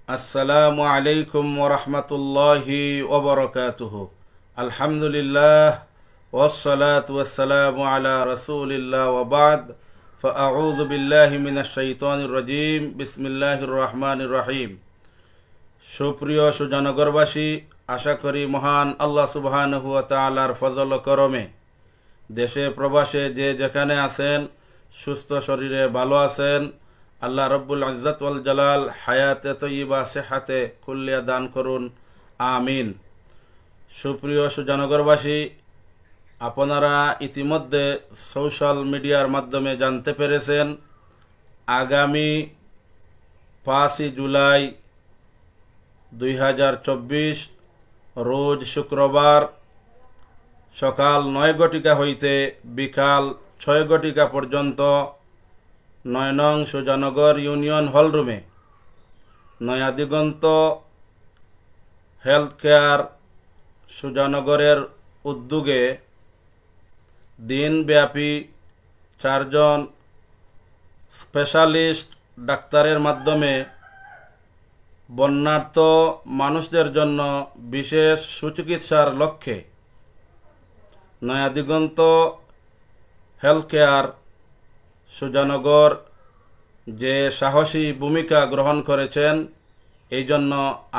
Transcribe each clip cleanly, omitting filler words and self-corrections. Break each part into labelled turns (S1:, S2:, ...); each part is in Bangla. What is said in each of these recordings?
S1: আসসালামু আলাইকুম ওরহমতুল্লাহি ওবরকাতুহু। আলহামদুলিল্লাহ ওয়াসসালাতু ওয়াসসালামু আলা রাসূলিল্লাহ ওয়া বা'দ। ফাআউযু বিল্লাহি মিনাশ শাইতানির রাজীম। বিসমিল্লাহির রহমানির রহিম। সুপ্রিয় সুজনগরবাসী, আশা করি মহান আল্লাহ সুবহানাহু ওয়া তাআলার ফজল ও করমে দেশে প্রবাসে যে যেখানে আছেন সুস্থ শরীরে ভালো আছেন। আল্লাহ রব্বুল ইজ্জত ওয়াল জালাল হায়াতে তয়্যিবা সেহাতে কুল্লিয়া দান করুন, আমিন। সুপ্রিয় সুজনগরবাসী, আপনারা ইতিমধ্যে সোশ্যাল মিডিয়ার মাধ্যমে জানতে পেরেছেন আগামী 5 জুলাই 2024 রোজ শুক্রবার সকাল 9 ঘটিকা হইতে বিকাল 6 ঘটিকা পর্যন্ত 9 নং Sujanagar union হলরুমে Naya Diganta health care সুজানগরের উদ্যোগে দিনব্যাপী 4 জন স্পেশালিস্ট ডাক্তারের মাধ্যমে বন্যার্ত মানুষদের জন্য বিশেষ সুচিকিৎসার লক্ষ্যে নয়া দিগন্ত হেলথ কেয়ার সুজানগর যে সাহসী ভূমিকা গ্রহণ করেছেন, এই জন্য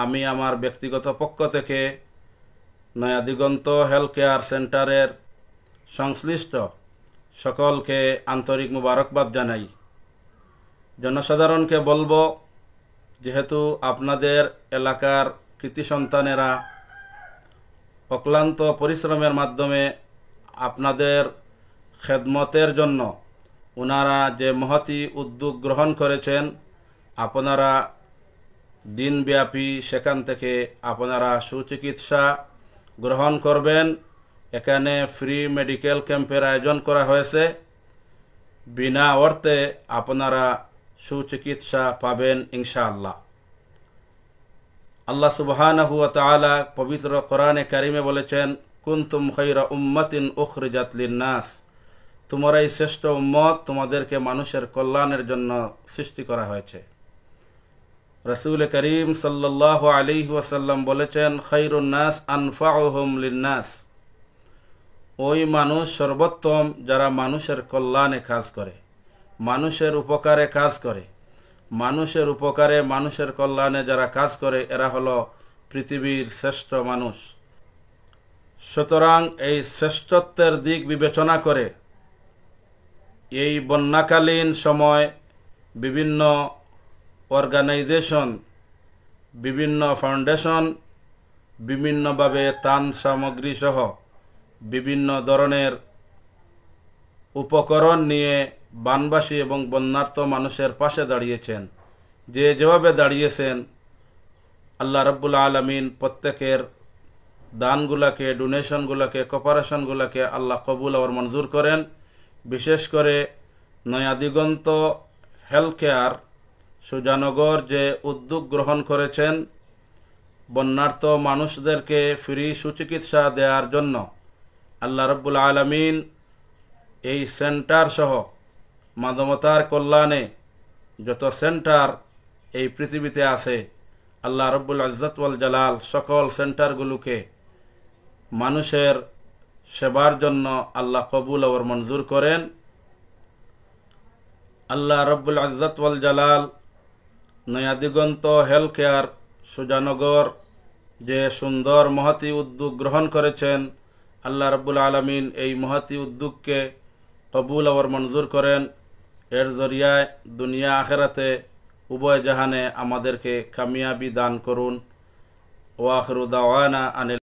S1: আমি আমার ব্যক্তিগত পক্ষ থেকে নয়া দিগন্ত হেলথ কেয়ার সেন্টারের সংশ্লিষ্ট সকলকে আন্তরিক মুবারকবাদ জানাই। জনসাধারণকে বলবো, যেহেতু আপনাদের এলাকার কৃতি সন্তানেরা অক্লান্ত পরিশ্রমের মাধ্যমে আপনাদের খেদমতের জন্য ওনারা যে মহতি উদ্যোগ গ্রহণ করেছেন, আপনারা দিনব্যাপী সেখান থেকে আপনারা সুচিকিৎসা গ্রহণ করবেন। এখানে ফ্রি মেডিকেল ক্যাম্পের আয়োজন করা হয়েছে। বিনা অর্থে আপনারা সুচিকিৎসা পাবেন ইনশাআল্লাহ। আল্লাহ সুবহানাহু ওয়া তাআলা পবিত্র কোরআনে কারিমে বলেছেন, কুনতুম খায়রা উম্মাতিন উখরিজাত লিন-নাস, তোমরাই শ্রেষ্ঠ উম্মত, তোমাদেরকে মানুষের কল্যাণের জন্য সৃষ্টি করা হয়েছে। রাসূল করিম সাল্লাল্লাহু আলাইহি ওয়াসাল্লাম বলেছেন, খায়রুন নাস আনফাউহুম লিন-নাস, ওই মানুষ সর্বোত্তম যারা মানুষের কল্যাণে কাজ করে, মানুষের উপকারে কাজ করে। মানুষের উপকারে মানুষের কল্যাণে যারা কাজ করে এরা হলো পৃথিবীর শ্রেষ্ঠ মানুষ। সুতরাং এই শ্রেষ্ঠত্বের দিক বিবেচনা করে এই বন্যাকালীন সময় বিভিন্ন অর্গানাইজেশন, বিভিন্ন ফাউন্ডেশন বিভিন্নভাবে ত্রাণ সামগ্রী সহ বিভিন্ন ধরনের উপকরণ নিয়ে বানবাসী এবং বন্যার্ত মানুষের পাশে দাঁড়িয়েছেন। যে যেভাবে দাঁড়িয়েছেন, আল্লাহ রাব্বুল আলামিন প্রত্যেকের দানগুলাকে, ডোনেশনগুলাকে, কপারেশনগুলাকে আল্লাহ কবুল আর মঞ্জুর করেন। বিশেষ করে নয়া দিগন্ত হেলথ কেয়ার সুজানগর যে উদ্যোগ গ্রহণ করেছেন বন্যার্ত মানুষদেরকে ফ্রি সুচিকিৎসা দেওয়ার জন্য, আল্লাহ রাব্বুল আলামিন এই সেন্টার সহ মানবতার কল্যাণে যত সেন্টার এই পৃথিবীতে আছে, আল্লাহ রব্বুল ইজ্জত ওয়াল জালাল সকল সেন্টারগুলোকে মানুষের সেবার জন্য আল্লাহ কবুল আর মঞ্জুর করেন। আল্লাহ রব্বুল ইজ্জত ওয়াল জালাল নয়া দিগন্ত হেলথ কেয়ার সুজানগর যে সুন্দর মহতি উদ্যোগ গ্রহণ করেছেন, আল্লাহ রব্বুল আলামিন এই মহতি উদ্যোগকে কবুল আর মঞ্জুর করেন। এর জরিয়ায় দুনিয়া আখিরাতে উভয় জাহানে আমাদেরকে কামিয়াবি দান করুন। ওয়া আখিরু দাওয়ানা আনিল